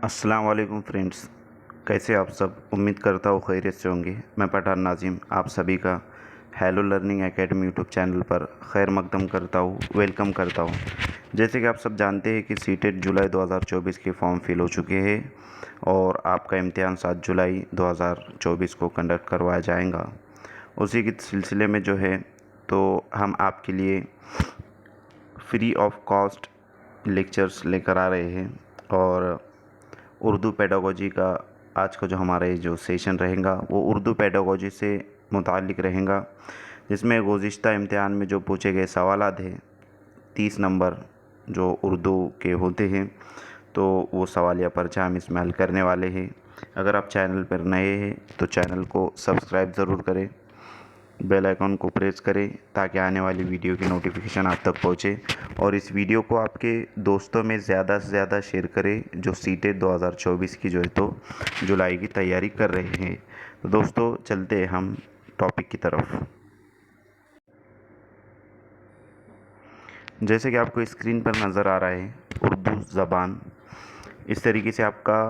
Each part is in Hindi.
अस्सलाम वालेकुम फ्रेंड्स, कैसे आप सब। उम्मीद करता हूँ खैरियत से होंगे। मैं पठान नाजिम आप सभी का hello learning academy YouTube channel पर खैर मकदम करता हूँ, वेलकम करता हूँ। जैसे कि आप सब जानते हैं कि सीटेट जुलाई 2024 के फॉर्म फिल हो चुके हैं और आपका इम्तिहान 7 जुलाई 2024 को कंडक्ट करवाया जाएगा। उसी के सिलसिले में जो है तो हम आपके लिए फ्री ऑफ कॉस्ट लेक्चर्स लेकर आ रहे हैं और उर्दू पेडागोजी का आज का जो हमारा ये जो सेशन रहेगा वो उर्दू पेडागोजी से मुताल्लिक़ रहेगा, जिसमें गुज़िश्ता इम्तिहान में जो पूछे गए सवालात हैं 30 नंबर जो उर्दू के होते हैं तो वो सवालिया पर्चा हम इसमें हल करने वाले हैं। अगर आप चैनल पर नए हैं तो चैनल को सब्सक्राइब ज़रूर करें, बेल आइकॉन को प्रेस करें ताकि आने वाली वीडियो की नोटिफिकेशन आप तक पहुंचे और इस वीडियो को आपके दोस्तों में ज़्यादा से ज़्यादा शेयर करें जो सीटेट 2024 की जो है तो जुलाई की तैयारी कर रहे हैं। तो दोस्तों चलते हैं हम टॉपिक की तरफ। जैसे कि आपको स्क्रीन पर नज़र आ रहा है उर्दू ज़बान, इस तरीके से आपका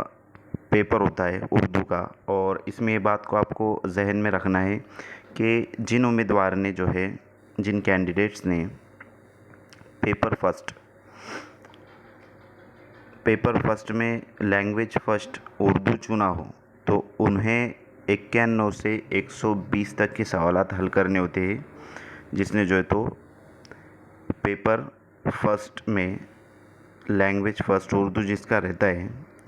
पेपर होता है उर्दू का। और इसमें ये बात को आपको जहन में रखना है कि जिन उम्मीदवार ने जो है जिन कैंडिडेट्स ने पेपर फर्स्ट में लैंग्वेज फ़र्स्ट उर्दू चुना हो तो उन्हें 91 से 120 तक के सवालात हल करने होते हैं। जिसने जो है तो पेपर फर्स्ट में लैंग्वेज फ़र्स्ट उर्दू जिसका रहता है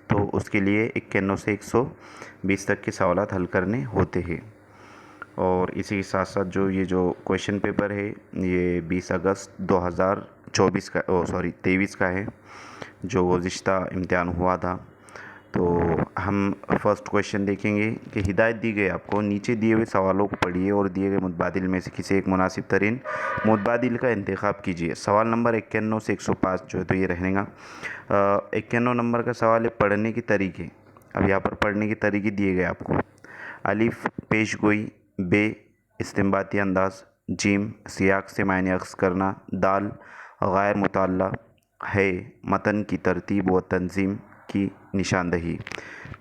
तो उसके लिए 91 से 120 तक के सवालात हल करने होते हैं। और इसी के साथ साथ जो ये जो क्वेश्चन पेपर है ये 20 अगस्त 2024 का 23 का है जो गुज़िश्ता इम्तिहान हुआ था। तो हम फर्स्ट क्वेश्चन देखेंगे कि हिदायत दी गई आपको नीचे दिए हुए सवालों को पढ़िए और दिए गए मुतबादिल में से किसी एक मुनासिब तरीन मुतबादिल का इंतखाब कीजिए। सवाल नंबर 91 से 105 जो है तो ये रहेगा। 91 नंबर का सवाल है पढ़ने के तरीके। अब यहाँ पर पढ़ने के तरीके दिए गए आपको। अलिफ पेश गोई, बे इस्तिंबाती अंदाज, जीम सियाक से मायने अक्स करना, दाल गैर मुतल्ला, है मतन की तरतीब व तंजीम की निशानदही।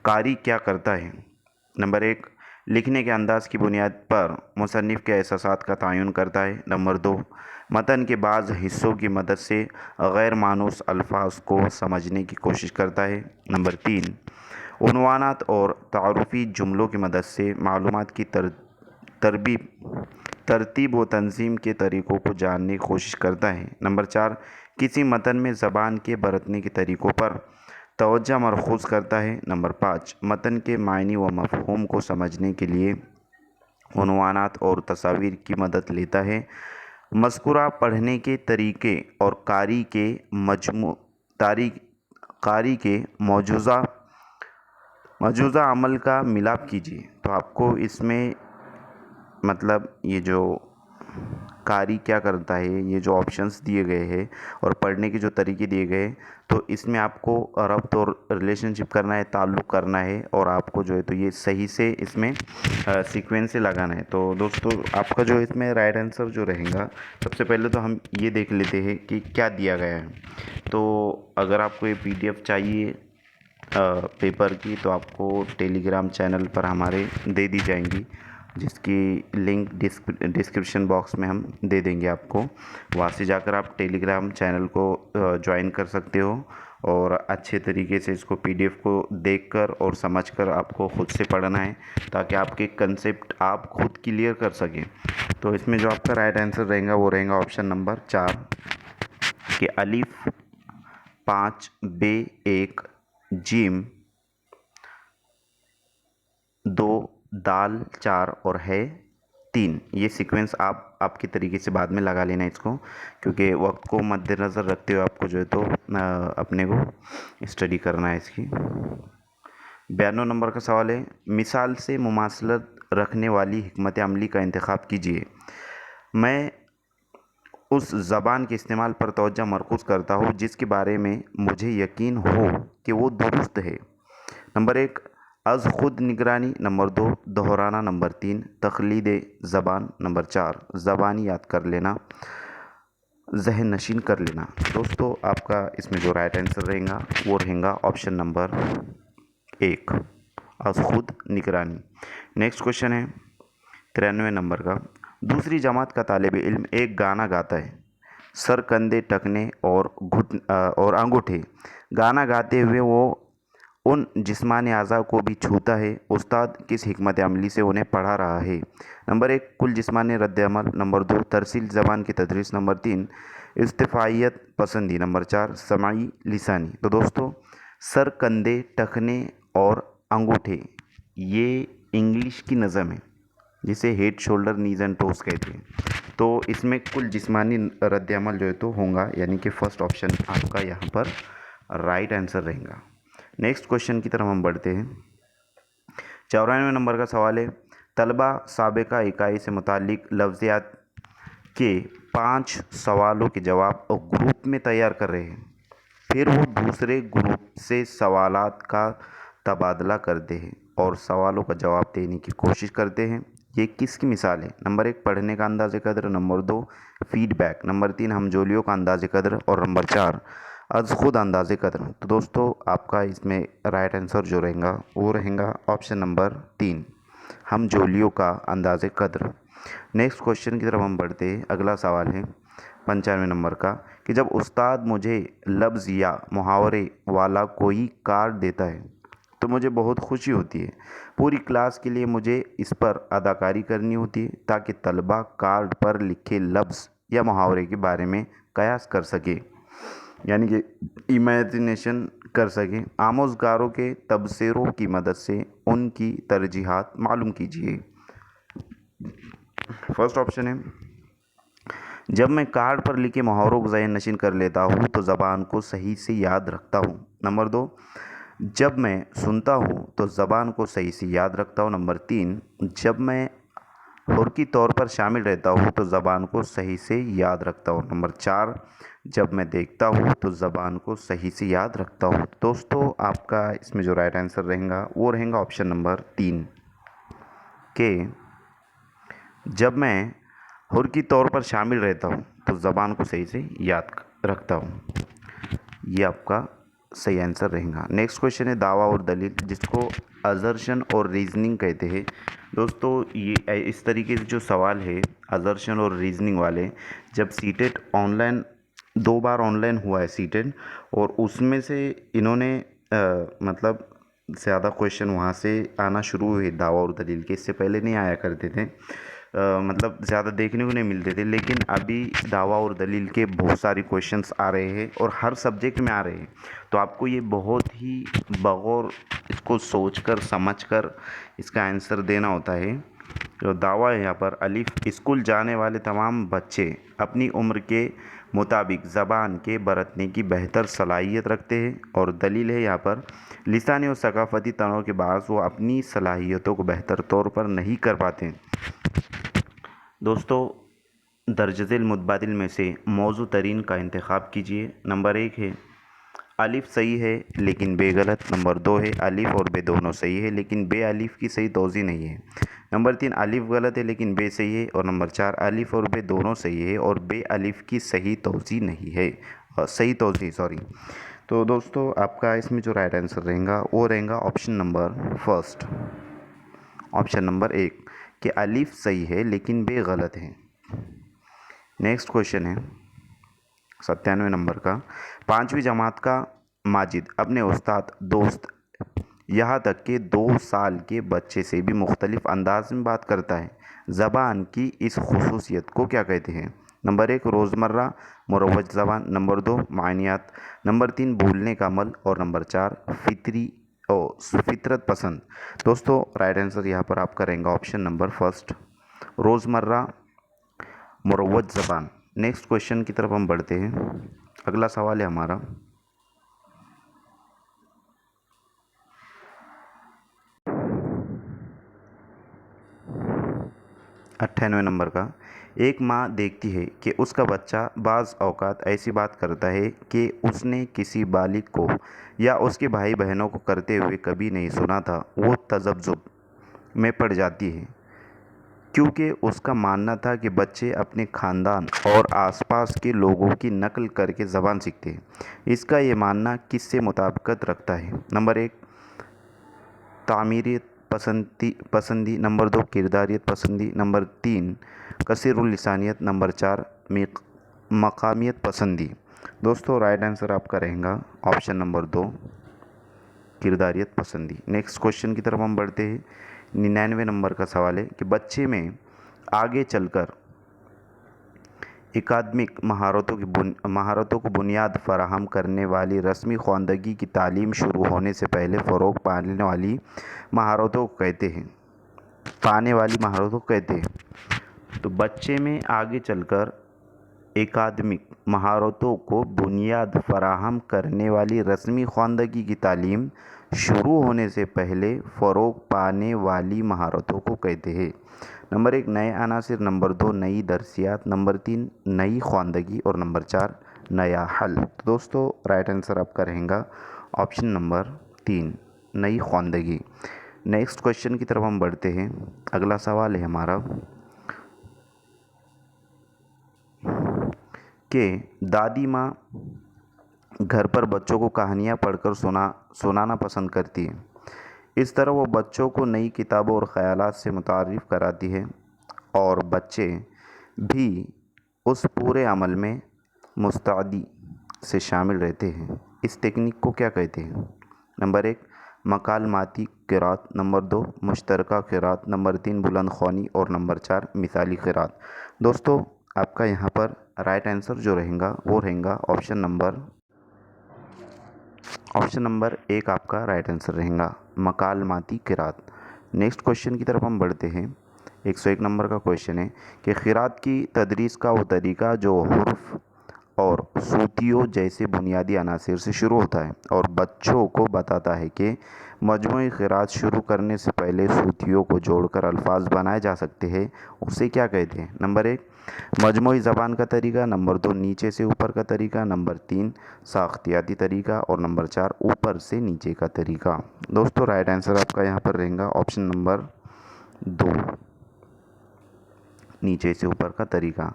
कारी क्या करता है? नंबर 1 लिखने के अंदाज़ की बुनियाद पर मुसन्निफ़ के एहसासात का तयन करता है। नंबर 2 मतन के बाज़ हिस्सों की मदद से गैर मानूस अल्फाज को समझने की कोशिश करता है। नंबर 3 उन्वानात और तारुफ़ी जुमलों की मदद से मालूमात की तरतीब व तंजीम के तरीक़ों को जानने की कोशिश करता है। नंबर 4 किसी मतन में ज़बान के बरतने के तरीक़ों पर तवज्जो मरकूज़ करता है। नंबर 5 मतन के मायने व मफ़हूम को समझने के लिए उन्वानात और तस्वीर की मदद लेता है। मज़कूरा पढ़ने के तरीक़े और कारी के मौजूदा अमल का मिलाप कीजिए। तो आपको इसमें मतलब ये जो कारी क्या करता है, ये जो ऑप्शंस दिए गए हैं और पढ़ने के जो तरीके दिए गए तो इसमें आपको रब्त और रिलेशनशिप करना है, ताल्लुक़ करना है और आपको जो है तो ये सही से इसमें सीक्वेंस से लगाना है। तो दोस्तों आपका जो इसमें राइट आंसर जो रहेगा, सबसे पहले तो हम ये देख लेते हैं कि क्या दिया गया है। तो अगर आपको ये PDF चाहिए पेपर की तो आपको टेलीग्राम चैनल पर हमारे दे दी जाएंगी, जिसकी लिंक डिस्क्रिप्शन बॉक्स में हम दे देंगे आपको। वहाँ से जाकर आप टेलीग्राम चैनल को ज्वाइन कर सकते हो और अच्छे तरीके से इसको PDF को देखकर और समझकर आपको ख़ुद से पढ़ना है ताकि आपके कंसेप्ट आप खुद क्लियर कर सकें। तो इसमें जो आपका राइट आंसर रहेगा वो रहेगा ऑप्शन नंबर 4 कि अलिफ 5 बे 1 जीम 2 दाल 4 और है 3। ये सीक्वेंस आप आपके तरीके से बाद में लगा लेना इसको, क्योंकि वक्त को मद्देनज़र रखते हुए आपको जो है तो अपने को स्टडी करना है इसकी। 92 नंबर का सवाल है मिसाल से मुमासलत रखने वाली हिकमत अमली का इंतखाब कीजिए। मैं उस ज़बान के इस्तेमाल पर तवज्जो मरकूज़ करता हूँ जिसके बारे में मुझे यकीन हो कि वो दुरुस्त है। नंबर 1 अज़ खुद निगरानी, नंबर 2 दोहराना, नंबर 3 तक़लीद ज़बान, नंबर 4 ज़बानी याद कर लेना। जहन नशीन कर लेना। दोस्तों आपका इसमें जो राइट आंसर रहेगा वो रहेगा ऑप्शन नंबर 1, खुद निगरानी। नेक्स्ट क्वेश्चन है 93 नंबर का। दूसरी जमात का तालिब इल्म एक गाना गाता है, सर, कंधे, टखने और अंगूठे। गाना गाते हुए वो उन जिस्मानी अज़ा को भी छूता है। उस्ताद किस हिकमत अमली से उन्हें पढ़ा रहा है? नंबर 1, कुल जिस्मानी रद्द-ए-अमल। नंबर 2, तरसील ज़बान की तदरीस। नंबर 3, इस्तिफ़ाइयत पसंदी। नंबर 4, समाई लिसानी। तो दोस्तों सर, कंधे, टखने और अंगूठे ये इंग्लिश की नज़म है जिसे head, shoulder, knees and toes कहते हैं। तो इसमें कुल जिस्मानी रद्द-ए-अमल जो है तो होगा, यानी कि फर्स्ट ऑप्शन आपका यहाँ पर राइट आंसर रहेगा। नेक्स्ट क्वेश्चन की तरफ हम बढ़ते हैं। 94 नंबर का सवाल है, तलबा साबिका इकाई से मुतालिक लफ्ज़ियात के 5 सवालों के जवाब ग्रुप में तैयार कर रहे हैं। फिर वो दूसरे ग्रुप से सवालात का तबादला करते हैं और सवालों का जवाब देने की कोशिश करते हैं। ये किसकी मिसाल है? नंबर 1, पढ़ने का अंदाज़ कदर। Number 2, feedback. नंबर 3, हमजोलियों का अंदाज़ कदर। और नंबर 4, अज़ खुद अंदाज़ कदर। तो दोस्तों आपका इसमें राइट आंसर जो रहेगा वो रहेगा ऑप्शन नंबर 3, हमजोलियों का अंदाज़ कदर। नेक्स्ट क्वेश्चन की तरफ हम बढ़ते हैं। अगला सवाल है 95 नंबर का कि जब उस्ताद मुझे लफ्ज़ या मुहावरे वाला कोई कार्ड देता है तो मुझे बहुत खुशी होती है। पूरी क्लास के लिए मुझे इस पर अदाकारी करनी होती है ताकि तलबा कार्ड पर लिखे लफ्ज़ या मुहावरे के बारे में कयास कर सके, यानी कि इमेजिनेशन कर सके। आमोज़गारों के तबसरों की मदद से उनकी तरजीहात मालूम कीजिए। फर्स्ट ऑप्शन है, जब मैं कार्ड पर लिखे मुहावरों को ज़हन नशीन कर लेता हूँ तो ज़बान को सही से याद रखता हूँ। नंबर 2, जब मैं सुनता हूँ तो ज़बान को सही से याद रखता हूँ। नंबर 3, जब मैं हुर्की तौर पर शामिल रहता हूँ तो ज़बान को सही से याद रखता हूँ। नंबर 4, जब मैं देखता हूँ तो ज़बान को सही से याद रखता हूँ। दोस्तों आपका इसमें जो राइट आंसर रहेगा वो रहेगा ऑप्शन नंबर 3 के जब मैं हुर्की तौर पर शामिल रहता हूँ तो ज़बान को सही से याद रखता हूँ। ये आपका सही आंसर रहेगा। नेक्स्ट क्वेश्चन है दावा और दलील, जिसको अजर्शन और रीजनिंग कहते हैं। दोस्तों ये इस तरीके से जो सवाल है अजर्शन और रीजनिंग वाले, जब सीटेट ऑनलाइन 2 बार ऑनलाइन हुआ है सीटेट, और उसमें से इन्होंने मतलब ज़्यादा क्वेश्चन वहाँ से आना शुरू हुए दावा और दलील के, इससे पहले नहीं आया करते थे। मतलब ज़्यादा देखने को नहीं मिलते थे, लेकिन अभी दावा और दलील के बहुत सारे क्वेश्चंस आ रहे हैं और हर सब्जेक्ट में आ रहे हैं। तो आपको ये बहुत ही बगौर इसको सोचकर समझकर इसका आंसर देना होता है। जो दावा है यहाँ पर, अलिफ, स्कूल जाने वाले तमाम बच्चे अपनी उम्र के मुताबिक ज़बान के बरतने की बेहतर सलाहियत रखते हैं। और दलील है यहाँ पर, लिसानी और सकाफ़ती तनों के बाज़ वो अपनी सलाहियतों को बेहतर तौर पर नहीं कर पाते हैं। दोस्तों दर्जज़ेल मुतबादिल में से मौजू तरीन का इंतखाब कीजिए। नंबर 1 है अलिफ सही है लेकिन बे गलत। नंबर 2 है अलिफ और बे दोनों सही है लेकिन बे अलिफ की सही तौज़ी नहीं है। नंबर 3 अलिफ गलत है लेकिन बे सही है। और नंबर 4 अलिफ और बे दोनों सही है और बे अलिफ की सही तौज़ी नहीं है, सही तौज़ी सॉरी। तो दोस्तों आपका इसमें जो राइट आंसर रहेगा वो रहेगा option number first, option number 1 कि अलिफ सही है लेकिन बे गलत है। नेक्स्ट क्वेश्चन है 97 नंबर का, 5वीं जमात का माजिद अपने उस्ताद, दोस्त, यहाँ तक कि 2 साल के बच्चे से भी मुख्तलिफ अंदाज में बात करता है। ज़बान की इस खुसूसियत को क्या कहते हैं? नंबर 1 रोज़मर्रा मुरवज ज़बान। नंबर 2 मायनियात। नंबर 3 भूलने का अमल। और नंबर 4 फितरत पसंद। दोस्तों राइट आंसर यहाँ पर आपका रहेगा ऑप्शन नंबर फर्स्ट, रोज़मर्रा मुरवज ज़बान। नेक्स्ट क्वेश्चन की तरफ हम बढ़ते हैं। अगला सवाल है हमारा 98 नंबर का। एक माँ देखती है कि उसका बच्चा बाज़ औक़ात ऐसी बात करता है कि उसने किसी बालिग को या उसके भाई बहनों को करते हुए कभी नहीं सुना था। वो तज़ब्ज़ुब में पड़ जाती है। क्योंकि उसका मानना था कि बच्चे अपने ख़ानदान और आसपास के लोगों की नकल करके ज़बान सीखते हैं। इसका ये मानना किससे मुताबिकत रखता है? नंबर 1 तामीरियत पसंदी, नंबर 2 किरदारियत पसंदी, नंबर 3 कसीरुल लिसानियत, नंबर 4 मकामियत पसंदी। दोस्तों राइट आंसर आपका रहेगा ऑप्शन नंबर 2 किरदारियत पसंदी। नेक्स्ट क्वेश्चन की तरफ हम बढ़ते हैं। 99 नंबर का सवाल है कि बच्चे में आगे चलकर एकाडमिक महारतों को बुनियाद फराहम करने वाली रस्मी ख़्वानदगी की तालीम शुरू होने से पहले फ़रोग़ पाने वाली महारतों को कहते हैं। तो बच्चे में आगे चलकर एकाडमिक महारतों को बुनियाद फराहम करने वाली रस्मी ख़्वानदगी की तालीम शुरू होने से पहले फ़रोग़ पाने वाली महारतों को कहते हैं। नंबर 1 नए अनासिर, नंबर 2 नई दरसियात, नंबर 3 नई ख़्वानदगी और नंबर 4 नया हल। तो दोस्तों राइट आंसर आपका रहेगा ऑप्शन नंबर 3 नई ख़्वानदगी। नेक्स्ट क्वेश्चन की तरफ हम बढ़ते हैं। अगला सवाल है हमारा कि दादी माँ घर पर बच्चों को कहानियाँ पढ़कर सुनाना पसंद करती है। इस तरह वो बच्चों को नई किताबों और ख़यालात से मुतारिफ़ कराती है और बच्चे भी उस पूरे अमल में मुस्तैदी से शामिल रहते हैं। इस टेक्निक को क्या कहते हैं? नंबर 1 मकालमाती क़िरात, नंबर 2 मुश्तरका क़िरात, नंबर 3 बुलंद ख़्वानी और नंबर 4 मिसाली क़िरात। दोस्तों आपका यहाँ पर राइट आंसर जो रहेगा वो रहेगा ऑप्शन नंबर 1 आपका राइट आंसर रहेगा मकालमाती क़िरात। नेक्स्ट क्वेश्चन की तरफ हम बढ़ते हैं। 101 नंबर का क्वेश्चन है कि क़िरात की तदरीस का वो तरीक़ा जो हुर्फ़ और सूतियों जैसे बुनियादी अनासिर से शुरू होता है और बच्चों को बताता है कि मजमूई क़िरात शुरू करने से पहले सूतियों को जोड़कर अल्फाज बनाए जा सकते हैं, उसे क्या कहते हैं? नंबर 1 मजमूई ज़बान का तरीक़ा, नंबर 2 नीचे से ऊपर का तरीक़ा, नंबर 3 साख्तियाती तरीक़ा और नंबर 4 ऊपर से नीचे का तरीक़ा। दोस्तों राइट आंसर आपका यहाँ पर रहेगा ऑप्शन नंबर 2 नीचे से ऊपर का तरीक़ा।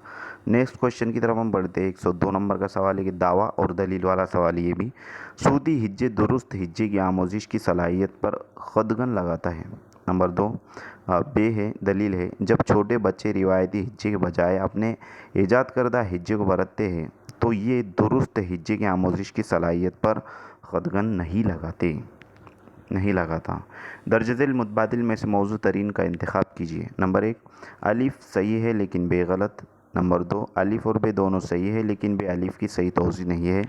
नेक्स्ट क्वेश्चन की तरफ हम बढ़ते हैं। 102 नंबर का सवाल है कि दावा और दलील वाला सवाल ये भी सूदी हिज्जे दुरुस्त हिज्जे की आमोजिश की सलाहियत पर ख़दगन लगाता है। नंबर 2 बे है दलील है जब छोटे बच्चे रिवायती हिज्जे के बजाय अपने ईजाद करदा हिज्जे को बरतते हैं तो ये दुरुस्त हिज्जे की आमोजिश की सलाहियत पर ख़दगन नहीं लगाता। दर्ज झेल मुतबादिल में से मौजू तरीन का इंतखाब कीजिए। नंबर 1 अलिफ सही है लेकिन बे गलत, नंबर 2 अलिफ और बे दोनों सही है लेकिन बे अलिफ की सही तौज़ी नहीं है,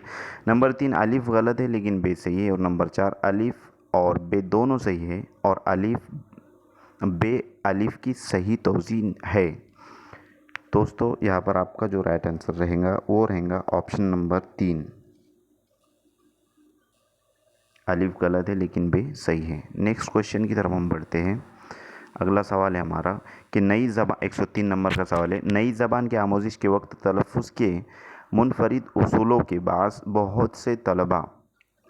नंबर 3 अलिफ गलत है लेकिन बे सही है और नंबर 4 अलिफ और बे दोनों सही है और बे अलिफ की सही तौज़ी है। दोस्तों यहाँ पर आपका जो राइट आंसर रहेगा वो रहेगा ऑप्शन नंबर 3 अलिफ गलत है लेकिन बे सही है। नेक्स्ट क्वेश्चन की तरफ हम बढ़ते हैं। अगला सवाल है हमारा कि नई ज़बान 103 नंबर का सवाल है नई ज़बान के आमोजिश के वक्त तलफ़्फ़ुज़ के मुनफरिद उसूलों के बास बहुत से तलबा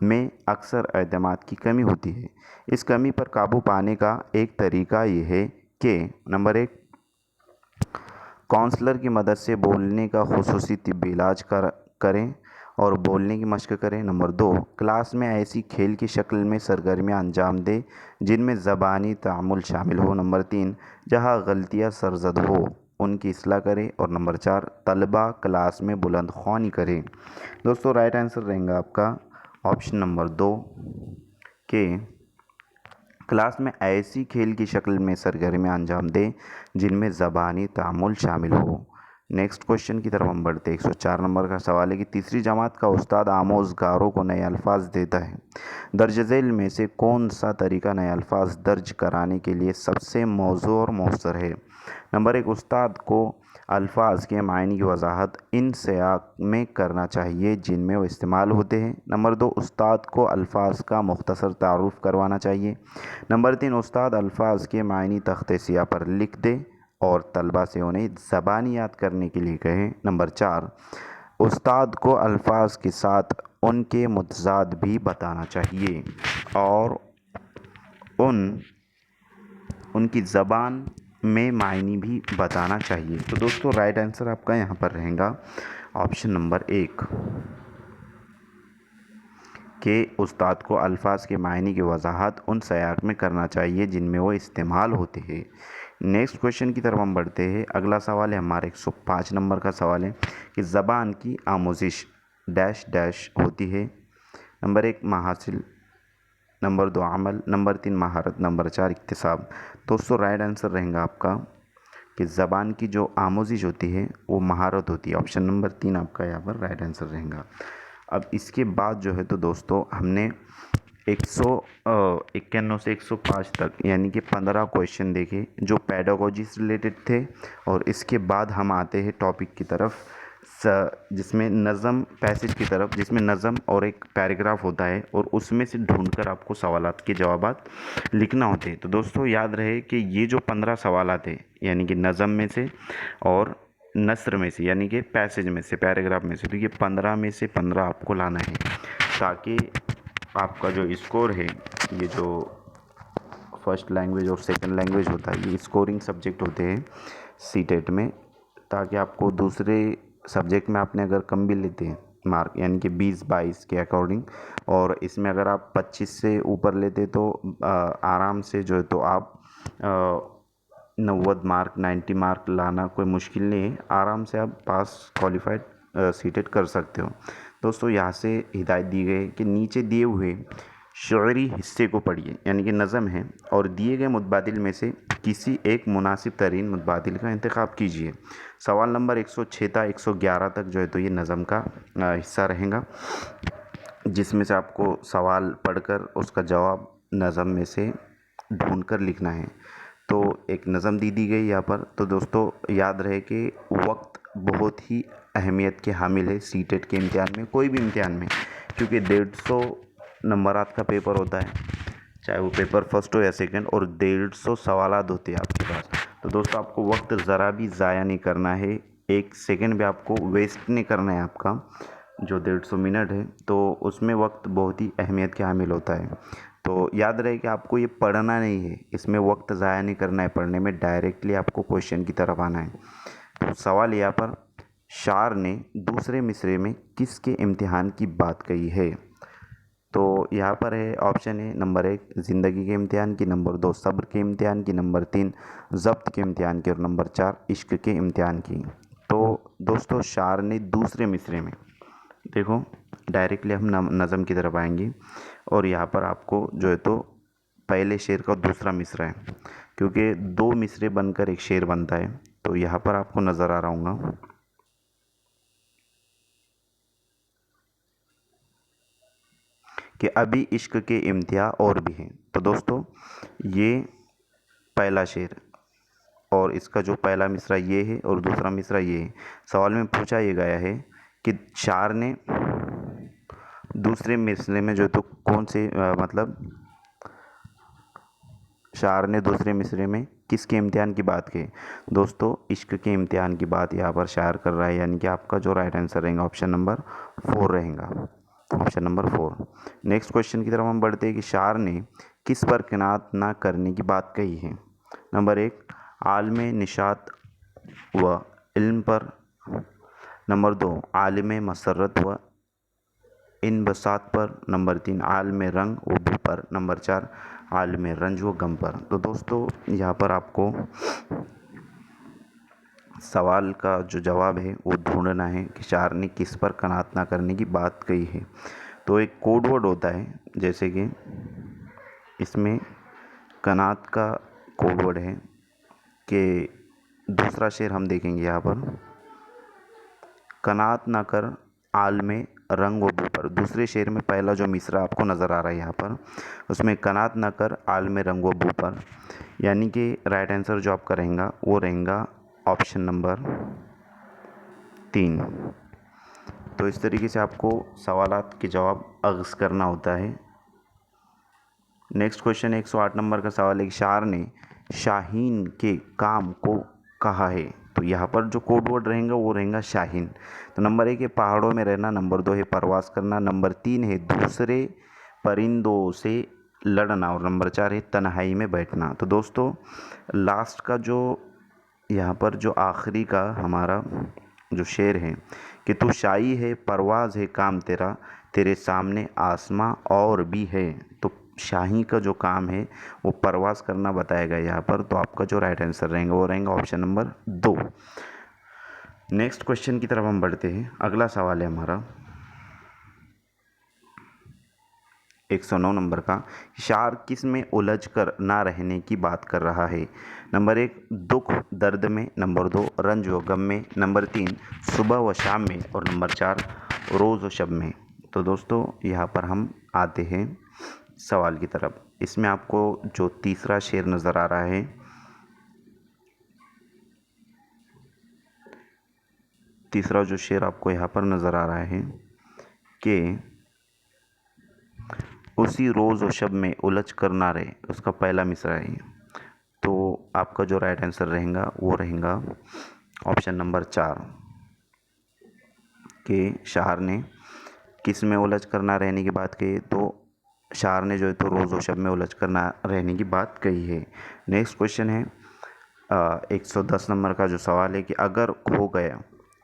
में अक्सर एतमाद की कमी होती है। इस कमी पर काबू पाने का एक तरीक़ा ये है कि नंबर 1 काउंसलर की मदद से बोलने का खुसूसी तिब्बी इलाज करें और बोलने की मशक़ करें। नंबर 2 क्लास में ऐसी खेल की शक्ल में सरगर्मियाँ अंजाम दें जिनमें ज़बानी तामुल शामिल हो। नंबर 3 जहाँ गलतियाँ सरज़द हो उनकी इस्लाह करें और नंबर 4 तलबा क्लास में बुलंद ख़्वानी करें। दोस्तों राइट आंसर रहेगा आपका ऑप्शन नंबर 2 के क्लास में ऐसी खेल की शक्ल में सरगर्मियाँ अंजाम दें जिनमें ज़बानी तामुल शामिल हो। नेक्स्ट क्वेश्चन की तरफ हम बढ़ते हैं। 104 नंबर का सवाल है कि तीसरी जमात का उस्ताद आमोज़गारों को नए अल्फाज देता है। दर्ज झेल में से कौन सा तरीका नए अल्फाज दर्ज कराने के लिए सबसे मौजू और मौसर है? नंबर 1 उस्ताद को अल्फाज के मायने की वजाहत इन सियाक में करना चाहिए जिनमें वो इस्तेमाल होते हैं। नंबर 2 उस्ताद को अल्फाज का मुख्तसर तारुफ़ करवाना चाहिए। नंबर 3 उस्ताद अल्फाज के मायने तख्ते सियाह पर लिख दे और तलबा से उन्हें ज़बानी याद करने के लिए कहें। नंबर 4 उस्ताद को अल्फाज के साथ उनके मुतज़ाद भी बताना चाहिए और उनकी ज़बान में मायने भी बताना चाहिए। तो दोस्तों राइट आंसर आपका यहाँ पर रहेगा ऑप्शन नंबर 1 के उस्ताद को अल्फाज के मायने की वजाहत उन सयाक़ में करना चाहिए जिनमें वो इस्तेमाल होते हैं। नेक्स्ट क्वेश्चन की तरफ हम बढ़ते हैं। अगला सवाल है हमारा 105 नंबर का सवाल है कि ज़बान की आमोजिश डैश डैश होती है। नंबर 1 महासिल, नंबर 2 अमल, नंबर 3 महारत, नंबर 4 इक्तिसाब। दोस्तों राइट आंसर रहेगा आपका कि ज़बान की जो आमोजिश होती है वो महारत होती है। ऑप्शन नंबर 3 आपका यहाँ पर राइट आंसर रहेगा। अब इसके बाद जो है तो दोस्तों हमने 151 से 105 तक यानी कि 15 क्वेश्चन देखे जो पेडागोजी से रिलेटेड थे। और इसके बाद हम आते हैं टॉपिक की तरफ जिसमें नज़म पैसेज की तरफ, जिसमें नज़म और एक पैराग्राफ होता है और उसमें से ढूंढकर आपको सवालात के जवाबात लिखना होते हैं। तो दोस्तों याद रहे कि ये जो 15 सवालात है यानी कि नज़म में से और नस्र में से यानी कि पैसेज में से, पैराग्राफ में से, तो ये 15 में से 15 आपको लाना है ताकि आपका जो स्कोर है, ये जो फर्स्ट लैंग्वेज और सेकंड लैंग्वेज होता है ये स्कोरिंग सब्जेक्ट होते हैं सीटेट में, ताकि आपको दूसरे सब्जेक्ट में आपने अगर कम भी लेते हैं मार्क यानी कि 20-22 के अकॉर्डिंग और इसमें अगर आप 25 से ऊपर लेते तो आराम से जो है तो आप 90 मार्क 90 मार्क लाना कोई मुश्किल नहीं है। आराम से आप पास क्वालिफाइड सीटेट कर सकते हो। दोस्तों यहाँ से हिदायत दी गई है कि नीचे दिए हुए शअरी हिस्से को पढ़िए यानी कि नज़म है और दिए गए मुतबादिल में से किसी एक मुनासिब तरीन मुतबादिल का इंतखाब कीजिए। सवाल नंबर 106 था 111 तक जो है तो ये नज़म का हिस्सा रहेगा, जिसमें से आपको सवाल पढ़कर उसका जवाब नज़म में से ढूंढ कर लिखना है। तो एक नज़म दी गई यहाँ पर। तो दोस्तों याद रहे कि वक्त बहुत ही अहमियत के हामिल है सीटेट के इम्तिहान में, कोई भी इम्तिहान में, क्योंकि 150 नंबरात का पेपर होता है, चाहे वो पेपर फर्स्ट हो या सेकंड, और 150 सवालात होते हैं आपके पास। तो दोस्तों आपको वक्त ज़रा भी ज़ाया नहीं करना है, एक सेकंड भी आपको वेस्ट नहीं करना है। आपका जो 150 मिनट है तो उसमें वक्त बहुत ही अहमियत के हामिल होता है। तो याद रहे कि आपको ये पढ़ना नहीं है, इसमें वक्त ज़ाया नहीं करना है, पढ़ने में डायरेक्टली आपको क्वेश्चन की तरफ आना है। तो सवाल यहाँ पर, शार ने दूसरे मिसरे में किसके इम्तिहान की बात कही है? तो यहाँ पर है ऑप्शन है नंबर 1 ज़िंदगी के इम्तिहान की, नंबर 2 सब्र के इम्तिहान की, नंबर 3 ज़ब्त के इम्तिहान की और नंबर 4 इश्क के इम्तिहान की। तो दोस्तों शार ने दूसरे मिसरे में, देखो डायरेक्टली हम नज़म की तरफ आएंगे और यहाँ पर आपको जो है तो पहले शेर का दूसरा मिसरा है, क्योंकि 2 मिसरे बनकर एक शेर बनता है। तो यहाँ पर आपको नज़र आ रहा होगा कि अभी इश्क के इम्तिहा और भी हैं। तो दोस्तों ये पहला शेर और इसका जो पहला मिसरा ये है और दूसरा मिसरा ये है। सवाल में पूछा ये गया है कि शार ने दूसरे मिसरे में जो तो कौन से मतलब शार ने दूसरे मिसरे में किसके इम्तिहान की बात की? दोस्तों इश्क के इम्तिहान की बात यहाँ पर शायर कर रहा है, यानी कि आपका जो राइट आंसर रहेगा ऑप्शन नंबर 4 रहेगा, ऑप्शन नंबर 4। नेक्स्ट क्वेश्चन की तरफ हम बढ़ते हैं कि शार ने किस पर क़नाअत ना करने की बात कही है? नंबर 1 आलम निशात व इल्म पर, नंबर 2 आलिम मसरत व इनबसात पर, नंबर 3 आलम रंग व बू पर, नंबर 4 आलम रंज व गम पर। तो दोस्तों यहाँ पर आपको सवाल का जो जवाब है वो ढूंढना है कि शार ने किस पर क़नाअत ना करने की बात कही है। तो एक कोड वर्ड होता है, जैसे कि इसमें क़नाअत का कोड वर्ड है कि दूसरा शेर हम देखेंगे यहाँ पर, क़नाअत ना कर आलम रंग व बू पर। दूसरे शेर में पहला जो मिसरा आपको नज़र आ रहा है यहाँ पर, उसमें क़नाअत ना कर आलम रंग व बू पर, यानी कि राइट आंसर जो आपका रहेगा वो रहेगा ऑप्शन नंबर 3। तो इस तरीके से आपको सवालात के जवाब अग़्ज़ करना होता है। नेक्स्ट क्वेश्चन 108 नंबर का सवाल है कि शार ने शाहीन के काम को कहा है? तो यहाँ पर जो कोड वर्ड रहेगा वो रहेगा शाहीन। तो नंबर 1 है पहाड़ों में रहना, नंबर 2 है परवास करना, नंबर 3 है दूसरे परिंदों से लड़ना और नंबर 4 है तन्हाई में बैठना। तो दोस्तों लास्ट का जो यहाँ पर जो आखिरी का हमारा जो शेर है कि तू शाही है परवाज़ है काम तेरा, तेरे सामने आसमां और भी है। तो शाही का जो काम है वो परवाज़ करना बताया गया यहाँ पर। तो आपका जो राइट आंसर रहेंगे वो रहेंगे ऑप्शन नंबर 2। नेक्स्ट क्वेश्चन की तरफ हम बढ़ते हैं। अगला सवाल है हमारा 109 नंबर का। शार किस में उलझ कर ना रहने की बात कर रहा है? नंबर 1 दुख दर्द में, नंबर 2 रंज व गम में, नंबर 3 सुबह व शाम में और नंबर 4 रोज़ व शब में। तो दोस्तों यहाँ पर हम आते हैं सवाल की तरफ। इसमें आपको जो तीसरा शेर नज़र आ रहा है, तीसरा जो शेर आपको यहाँ पर नज़र आ रहा है कि उसी रोज़ व शब में उलझ कर ना रहे, उसका पहला मिसरा है। तो आपका जो राइट आंसर रहेगा वो रहेगा ऑप्शन नंबर 4 कि शार ने किस में उलझ कर ना रहने की बात कही। तो शार ने जो है तो रोज़ व शब में उलझ कर ना रहने की बात कही है। नेक्स्ट क्वेश्चन है 110 नंबर का जो सवाल है कि अगर खो गया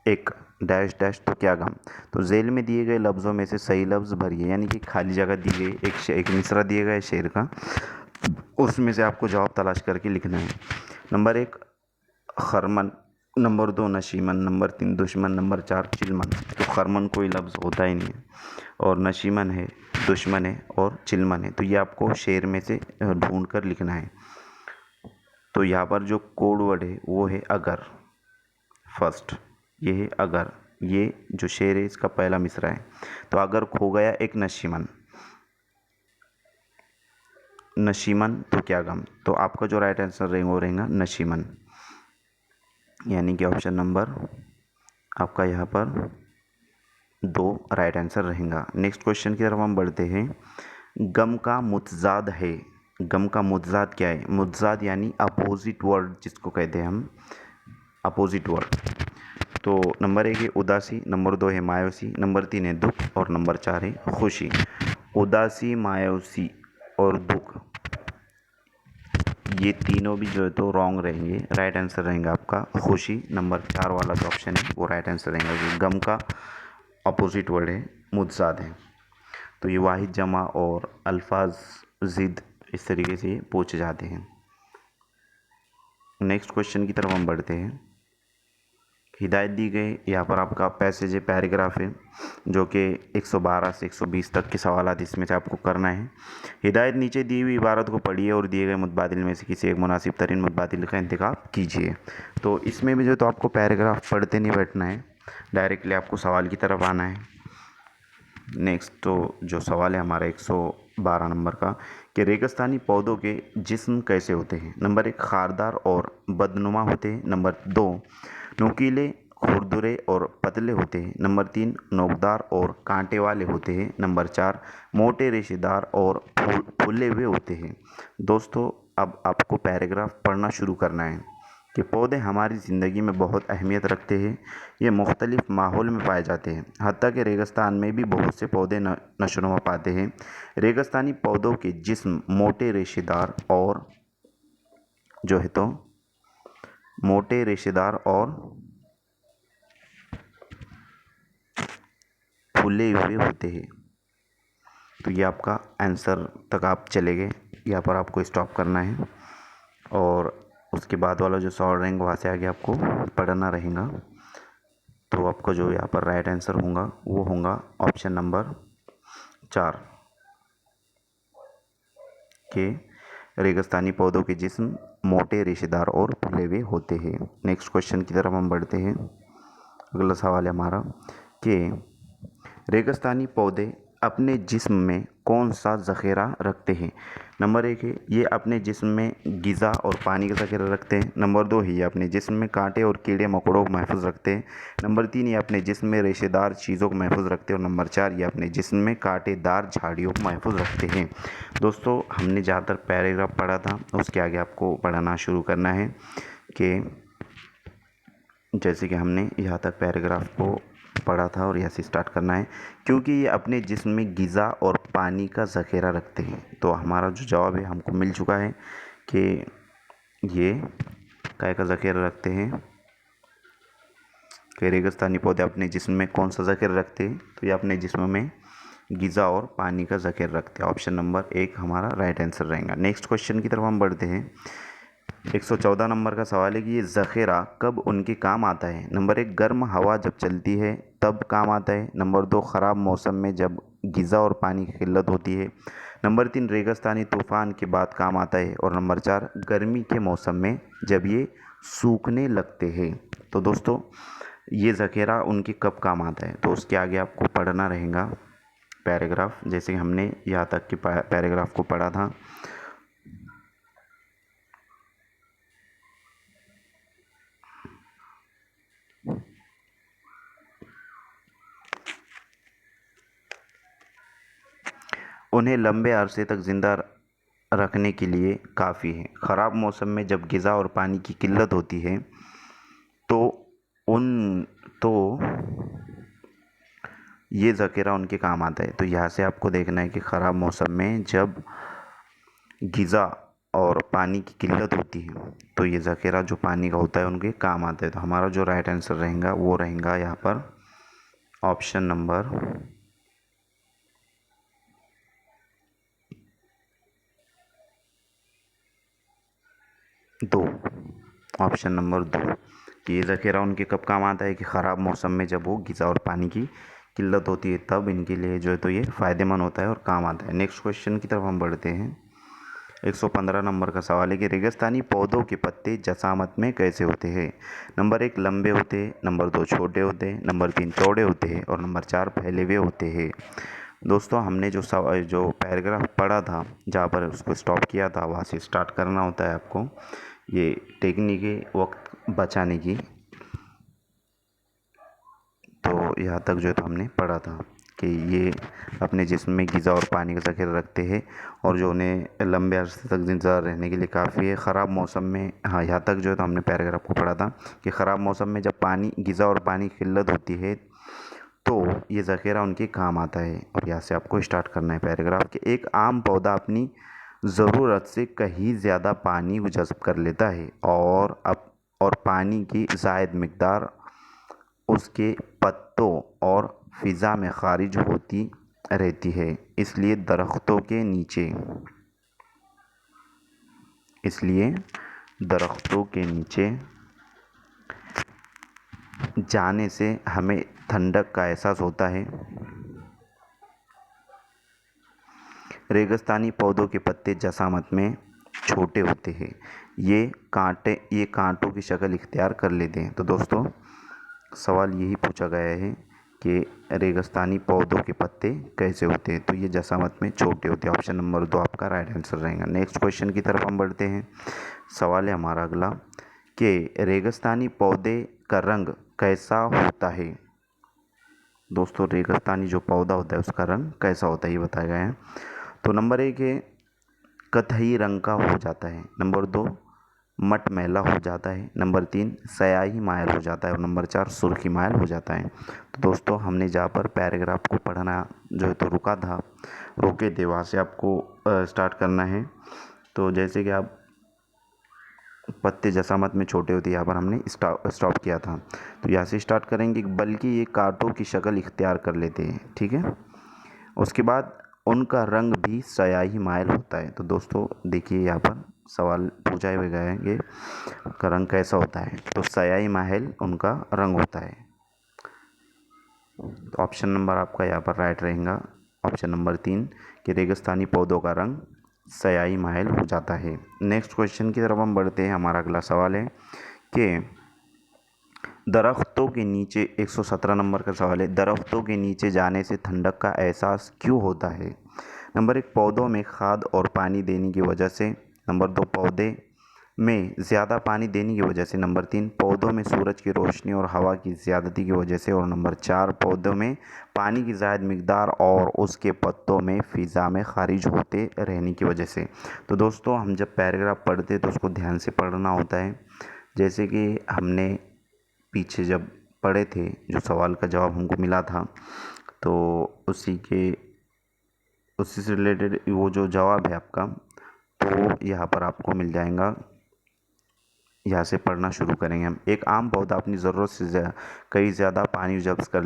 एक डैश डैश तो क्या गम। तो जेल में दिए गए लफ्ज़ों में से सही लफ्ज़ भरिए, यानी कि खाली जगह दी गई एक मिसरा दिया गया है शेर का, उसमें से आपको जवाब तलाश करके लिखना है। नंबर 1 खरमन, नंबर 2 नशीमन, नंबर 3 दुश्मन, नंबर 4 चिलमन। तो खरमन कोई लफ्ज़ होता ही नहीं है और नशीमन है, दुश्मन है और चिलमन है। तो ये आपको शेर में से ढूंढ कर लिखना है। तो यहाँ पर जो कोड वर्ड है वो है अगर। फर्स्ट ये है अगर, ये जो शेर है इसका पहला मिसरा है। तो अगर खो गया एक नशीमन, नशीमन तो क्या गम। तो आपका जो राइट आंसर रहेगा वो रहेगा नशीमन, यानी कि ऑप्शन नंबर आपका यहाँ पर 2 राइट आंसर रहेगा। नेक्स्ट क्वेश्चन की तरफ हम बढ़ते हैं। गम का मुतजाद है, गम का मुतजाद क्या है? मुतजाद यानी अपोजिट वर्ड जिसको कहते हैं हम, अपोजिट वर्ड। तो नंबर 1 है उदासी, नंबर 2 है मायूसी, नंबर 3 है दुख और नंबर 4 है खुशी। उदासी, मायूसी और दुख ये तीनों भी जो है तो रॉन्ग रहेंगे। राइट आंसर रहेगा आपका खुशी। नंबर 4 वाला जो ऑप्शन है वो राइट आंसर रहेगा, जो गम का अपोजिट वर्ड है मुतजाद है। तो ये वाहिद जमा और अल्फाज ज़िद इस तरीके से पूछे जाते हैं। नेक्स्ट क्वेश्चन की तरफ हम बढ़ते हैं। हिदायत दी गई, यहाँ पर आपका पैसेज है, पैराग्राफ है, जो कि 112 से 120 तक के सवाल इसमें से आपको करना है। हिदायत नीचे दी हुई इबारत को पढ़िए और दिए गए मुतबादिल में से किसी एक मुनासिब तरीन मुतबादिल का इंतखाब कीजिए। तो इसमें भी जो तो आपको पैराग्राफ पढ़ते नहीं बैठना है, डायरेक्टली आपको सवाल की तरफ आना है। नेक्स्ट तो जो सवाल है हमारा 112 नंबर का कि रेगिस्तानी पौधों के जिस्म कैसे होते हैं? नंबर 1 खारदार और बदनुमा होते हैं, नंबर 2 नुकीले, खुरदुरे और पतले होते हैं, नंबर 3 नोकदार और कांटे वाले होते हैं, नंबर 4 मोटे रेशेदार और फूले हुए होते हैं। दोस्तों अब आपको पैराग्राफ पढ़ना शुरू करना है कि पौधे हमारी ज़िंदगी में बहुत अहमियत रखते हैं। ये मुख्तलिफ़ माहौल में पाए जाते हैं, हत्ता कि रेगिस्तान में भी बहुत से पौधे नशोनुमा पाते हैं। रेगिस्तानी पौधों के जिस्म मोटे रेशेदार और जो है तो मोटे रेशेदार और फूले हुए होते हैं। तो ये आपका आंसर तक आप चले गए, यहाँ पर आपको स्टॉप करना है और उसके बाद वाला जो सवाल रहेंगे वहाँ से आगे आपको पढ़ना रहेगा। तो आपका जो यहाँ पर राइट आंसर होगा वो होगा ऑप्शन नंबर 4 के रेगिस्तानी पौधों के जिस्म मोटे रेशेदार और फूले हुए होते हैं। नेक्स्ट क्वेश्चन की तरफ हम बढ़ते हैं। अगला सवाल है हमारा कि रेगिस्तानी पौधे अपने जिस्म में कौन सा ज़ख़ीरा रखते हैं? नंबर 1 है ये अपने जिस्म में ग़िज़ा और पानी का ज़ख़ीरा रखते हैं, नंबर 2 है ये अपने जिस्म में कांटे और कीड़े मकोड़ों को महफूज रखते हैं, नंबर 3 ये अपने जिस्म में रेशेदार चीज़ों को महफूज रखते हैं और नंबर 4 ये अपने जिस्म में कांटेदार झाड़ियों को महफूज रखते हैं। दोस्तों हमने ज़्यादातर पैराग्राफ पढ़ा था, उसके आगे आपको पढ़ना शुरू करना है कि जैसे कि हमने यहाँ तक पैराग्राफ को पढ़ा था और यहाँ से स्टार्ट करना है, क्योंकि ये अपने जिस्म में ग़िज़ा और पानी का ज़ख़ीरा रखते हैं। तो हमारा जो जवाब है हमको मिल चुका है कि ये काय का ज़ख़ीरा रखते हैं, कि रेगिस्तानी पौधे अपने जिस्म में कौन सा ज़ख़ीरा रखते हैं, तो ये अपने जिस्म में ग़िज़ा और पानी का ज़ख़ीरा रखते हैं। ऑप्शन नंबर 1 हमारा राइट आंसर रहेगा। नेक्स्ट क्वेश्चन की तरफ हम बढ़ते हैं। 114 नंबर का सवाल है कि ये ज़ख़ीरा कब उनके काम आता है। नंबर 1, गर्म हवा जब चलती है तब काम आता है। नंबर 2, ख़राब मौसम में जब ग़िज़ा और पानी की किल्लत होती है। नंबर 3, रेगिस्तानी तूफ़ान के बाद काम आता है। और नंबर 4, गर्मी के मौसम में जब ये सूखने लगते हैं। तो दोस्तों ये ज़ख़ीरा उनके कब काम आता है, तो उसके आगे आपको पढ़ना रहेगा पैराग्राफ, जैसे कि हमने यहाँ तक के पैराग्राफ को पढ़ा था। उन्हें लंबे अरसे तक ज़िंदा रखने के लिए काफ़ी है। ख़राब मौसम में जब ग़िज़ा और पानी की किल्लत होती है तो तो ये ज़ख़ीरा उनके काम आता है। तो यहाँ से आपको देखना है कि ख़राब मौसम में जब ग़िज़ा और पानी की किल्लत होती है तो ये ज़ख़ीरा जो पानी का होता है उनके काम आता है। तो हमारा जो राइट आंसर रहेगा वो रहेगा यहाँ पर ऑप्शन नंबर 2। ऑप्शन नंबर 2, ये ज़ख़ीरा उनके कब काम आता है कि ख़राब मौसम में जब वो ग़िज़ा और पानी की किल्लत होती है तब इनके लिए जो है तो ये फ़ायदेमंद होता है और काम आता है। नेक्स्ट क्वेश्चन की तरफ हम बढ़ते हैं। 115 नंबर का सवाल है कि रेगिस्तानी पौधों के पत्ते जसामत में कैसे होते हैं। नंबर 1, लंबे होते हैं। नंबर 2, छोटे होते हैं। नंबर 3, चौड़े होते हैं। और नंबर 4, फैले हुए होते हैं। दोस्तों हमने जो पैराग्राफ पढ़ा था जहाँ पर उसको स्टॉप किया था वहाँ से स्टार्ट करना होता है आपको, ये टेक्निक है वक्त बचाने की। तो यहाँ तक जो है तो हमने पढ़ा था कि ये अपने जिस्म में ग़िज़ा और पानी का ज़ख़ीरा रखते हैं और जो उन्हें लंबे अरसे तक ज़िंदा रहने के लिए काफ़ी है। ख़राब मौसम में, हाँ यहाँ तक जो है तो हमने पैराग्राफ को पढ़ा था कि ख़राब मौसम में जब ग़िज़ा और पानी की किल्लत होती है तो ये ज़ख़ीरा उनके काम आता है। और यहाँ से आपको स्टार्ट करना है पैराग्राफ कि एक आम पौधा अपनी ज़रूरत से कहीं ज़्यादा पानी को जज़्ब कर लेता है और पानी की ज़ायद मिक़दार उसके पत्तों और फ़िज़ा में ख़ारिज होती रहती है। इसलिए दरख्तों के नीचे जाने से हमें ठंडक का एहसास होता है। रेगिस्तानी पौधों के पत्ते जसामत में छोटे होते हैं। ये कांटों की शक्ल इख्तियार कर लेते हैं। तो दोस्तों सवाल यही पूछा गया है कि रेगिस्तानी पौधों के पत्ते कैसे होते हैं, तो ये जसामत में छोटे होते हैं। ऑप्शन नंबर 2 आपका राइट आंसर रहेगा। नेक्स्ट क्वेश्चन की तरफ हम बढ़ते हैं। सवाल है हमारा अगला कि रेगिस्तानी पौधे का रंग कैसा होता है। दोस्तों रेगिस्तानी जो पौधा होता है उसका रंग कैसा होता है ये बताया गया है। तो नंबर 1 है कत्थई रंग का हो जाता है। नंबर 2, मटमैला हो जाता है। नंबर 3, स्याही माइल हो जाता है। और नंबर 4, सुर्खी माइल हो जाता है। तो दोस्तों हमने जहाँ पर पैराग्राफ को पढ़ना जो है तो रोके थे वहाँ से आपको स्टार्ट करना है। तो जैसे कि आप पत्ते जसामत में छोटे होते यहाँ पर हमने स्टॉप किया था, तो यहाँ से स्टार्ट करेंगे। बल्कि ये कांटों की शक्ल इख्तियार कर लेते हैं, ठीक है। उसके बाद उनका रंग भी स्याही माइल होता है। तो दोस्तों देखिए यहाँ पर सवाल पूछा हुए गए हैं कि का रंग कैसा होता है, तो स्याही माइल उनका रंग होता है। तो ऑप्शन नंबर आपका यहाँ पर राइट रहेगा, ऑप्शन नंबर 3 कि रेगिस्तानी पौधों का रंग स्याही माइल हो जाता है। नेक्स्ट क्वेश्चन की तरफ हम बढ़ते हैं। हमारा अगला सवाल है कि दरख्तों के नीचे 117 नंबर का सवाल है, दरख्तों के नीचे जाने से ठंडक का एहसास क्यों होता है। नंबर 1, पौधों में खाद और पानी देने की वजह से। नंबर 2, पौधे में ज़्यादा पानी देने की वजह से। नंबर 3, पौधों में सूरज की रोशनी और हवा की ज़्यादती की वजह से। और नंबर 4, पौधों में पानी की ज़ायद मिक़दार और उसके पत्तों में फ़िज़ा में ख़ारिज होते रहने की वजह से। तो दोस्तों हम जब पैराग्राफ पढ़ते हैं तो उसको ध्यान से पढ़ना होता है। जैसे कि हमने पीछे जब पढ़े थे, जो सवाल का जवाब हमको मिला था, तो उसी से रिलेटेड वो जो जवाब है आपका, तो यहाँ पर आपको मिल जाएगा। यहाँ से पढ़ना शुरू करेंगे हम। एक आम पौधा अपनी ज़रूरत से कई ज़्यादा पानी जज़्ब कर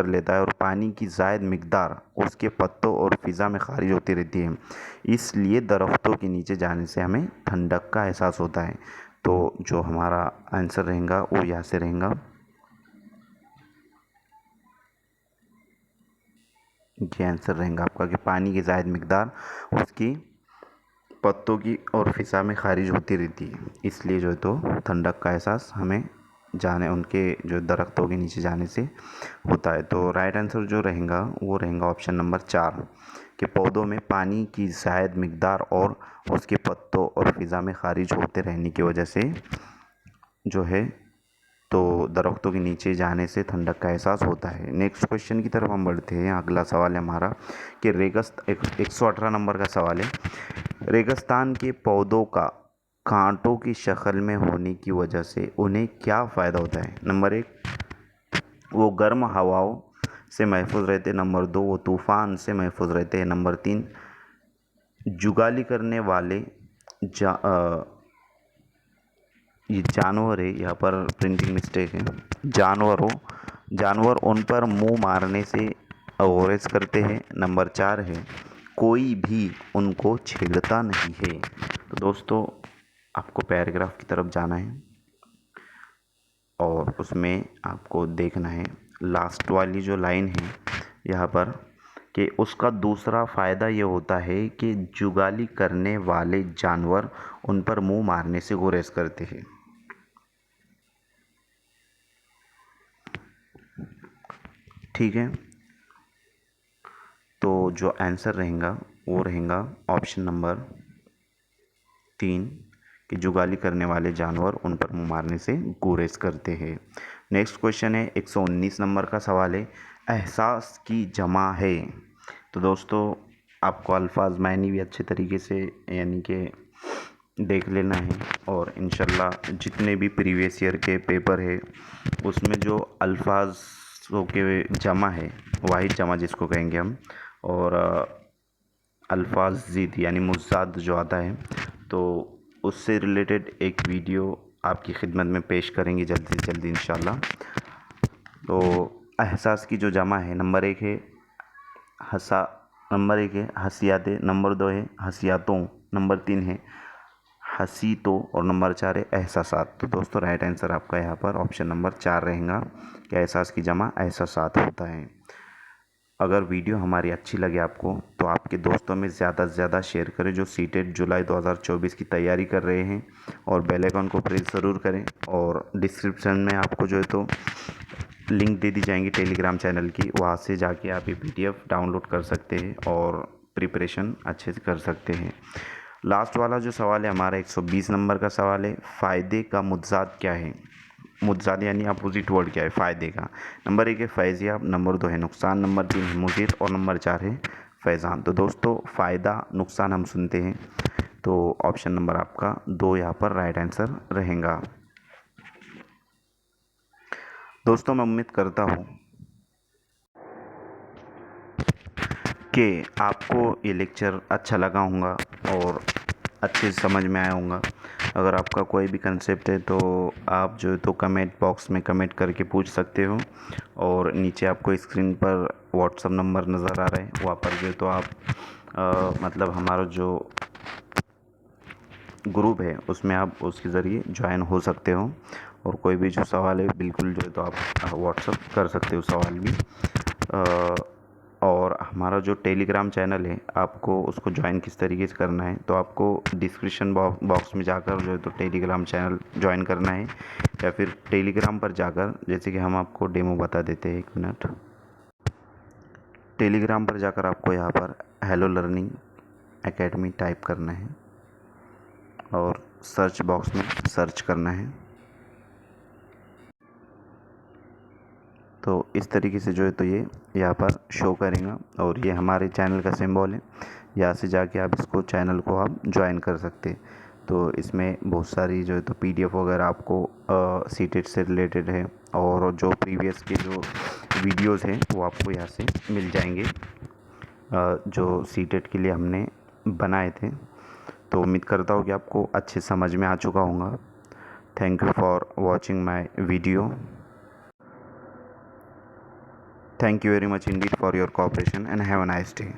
लेता है और पानी की ज़ायद मिकदार उसके पत्तों और फ़िज़ा में खारिज होती रहती है। इसलिए दरख्तों के नीचे जाने से हमें ठंडक का एहसास होता है। तो जो हमारा आंसर रहेगा वो यहाँ से रहेगा, ये आंसर रहेगा आपका कि पानी की ज़ायद मिकदार उसकी पत्तों की और फ़िज़ा में खारिज होती रहती है, इसलिए जो है तो ठंडक का एहसास हमें उनके जो दरख्तों के नीचे जाने से होता है। तो राइट आंसर जो रहेगा वो रहेगा ऑप्शन नंबर 4 कि पौधों में पानी की ज़ायद मिकदार और उसके पत्तों और फ़िज़ा में खारिज होते रहने की वजह से जो है तो दरख्तों के नीचे जाने से ठंडक का एहसास होता है। नेक्स्ट क्वेश्चन की तरफ हम बढ़ते हैं। अगला सवाल है हमारा कि 118 नंबर का सवाल है, रेगिस्तान के पौधों का कांटों की शक्ल में होने की वजह से उन्हें क्या फ़ायदा होता है। नंबर 1, वो गर्म हवाओं से महफूज रहते हैं। नंबर 2, वो तूफ़ान से महफूज रहते हैं। नंबर 3, जुगाली करने वाले ये जानवर है, यहाँ पर प्रिंटिंग मिस्टेक है, जानवर उन पर मुंह मारने से गुरेज करते हैं। नंबर 4 है, कोई भी उनको छेड़ता नहीं है। तो दोस्तों आपको पैराग्राफ की तरफ जाना है और उसमें आपको देखना है लास्ट वाली जो लाइन है यहाँ पर कि उसका दूसरा फ़ायदा ये होता है कि जुगाली करने वाले जानवर उन पर मुंह मारने से गुरेज करते हैं। ठीक है, तो जो आंसर रहेगा वो रहेगा ऑप्शन नंबर 3 कि जुगाली करने वाले जानवर उन पर मुंह मारने से गुरेज करते हैं। नेक्स्ट क्वेश्चन है 119 नंबर का सवाल है, एहसास की जमा है। तो दोस्तों आपको अल्फाज मायने भी अच्छे तरीके से यानी कि देख लेना है और इंशाल्लाह जितने भी प्रीवियस ईयर के पेपर है उसमें जो अल्फाजों के जमा है, वाहिद जमा जिसको कहेंगे हम, और अल्फाज ज़ीद यानी मुज़ाद जो आता है, तो उससे रिलेटेड एक वीडियो आपकी खिदमत में पेश करेंगे जल्दी से जल्दी इंशाल्लाह। तो एहसास की जो जमा है, नंबर 1 है हसियाते, नंबर 2 है हसियातों, नंबर 3 है हसीतों और नंबर 4 है एहसासात। तो दोस्तों राइट आंसर आपका यहाँ पर ऑप्शन नंबर 4 रहेगा कि एहसास की जमा एहसासात होता है। अगर वीडियो हमारी अच्छी लगे आपको तो आपके दोस्तों में ज़्यादा से ज़्यादा शेयर करें जो सीटेट जुलाई 2024 की तैयारी कर रहे हैं, और बेल आइकन को प्रेस ज़रूर करें। और डिस्क्रिप्शन में आपको जो है तो लिंक दे दी जाएंगी टेलीग्राम चैनल की, वहाँ से जाके आप ये PDF डाउनलोड कर सकते हैं और प्रिपरेशन अच्छे से कर सकते हैं। लास्ट वाला जो सवाल है हमारा 120 नंबर का सवाल है, फ़ायदे का मुतज़ाद क्या है। मुतज़ाद यानी अपोजिट वर्ड क्या है फ़ायदे का। नंबर 1 है फैज़याब, नंबर 2 है नुकसान, नंबर 3 है मुज़िर और नंबर 4 है फैज़ान। तो दोस्तों फ़ायदा नुकसान हम सुनते हैं, तो ऑप्शन नंबर आपका 2 यहाँ पर राइट आंसर रहेगा। दोस्तों मैं उम्मीद करता हूँ कि आपको ये लेक्चर अच्छा लगा होगा और अच्छे से समझ में आया होगा। अगर आपका कोई भी कंसेप्ट है तो आप जो है तो कमेंट बॉक्स में कमेंट करके पूछ सकते हो, और नीचे आपको स्क्रीन पर व्हाट्सअप नंबर नज़र आ रहा है, वहाँ पर जो है तो आप मतलब हमारा जो ग्रुप है उसमें आप उसके ज़रिए ज्वाइन हो सकते हो, और कोई भी जो सवाल है बिल्कुल जो है तो आप व्हाट्सअप कर सकते हो सवाल भी। और हमारा जो टेलीग्राम चैनल है आपको उसको ज्वाइन किस तरीके से करना है, तो आपको डिस्क्रिप्शन बॉक्स में जाकर जो है तो टेलीग्राम चैनल ज्वाइन करना है, या फिर टेलीग्राम पर जाकर, जैसे कि हम आपको डेमो बता देते हैं। 1 मिनट, टेलीग्राम पर जाकर आपको यहाँ पर हेलो लर्निंग एकेडमी टाइप करना है और सर्च बॉक्स में सर्च करना है। तो इस तरीके से जो है तो ये यहाँ पर शो करेगा, और ये हमारे चैनल का सिंबल है। यहाँ से जाके आप इसको चैनल को आप ज्वाइन कर सकते हैं। तो इसमें बहुत सारी जो है तो पीडीएफ वगैरह आपको सीटेट से रिलेटेड है, और जो प्रीवियस के जो वीडियोस हैं वो आपको यहाँ से मिल जाएंगे, जो सीटेट के लिए हमने बनाए थे। तो उम्मीद करता हूँ कि आपको अच्छे समझ में आ चुका होगा। Thank you for watching my video. Thank you very much indeed for your cooperation and have a nice day.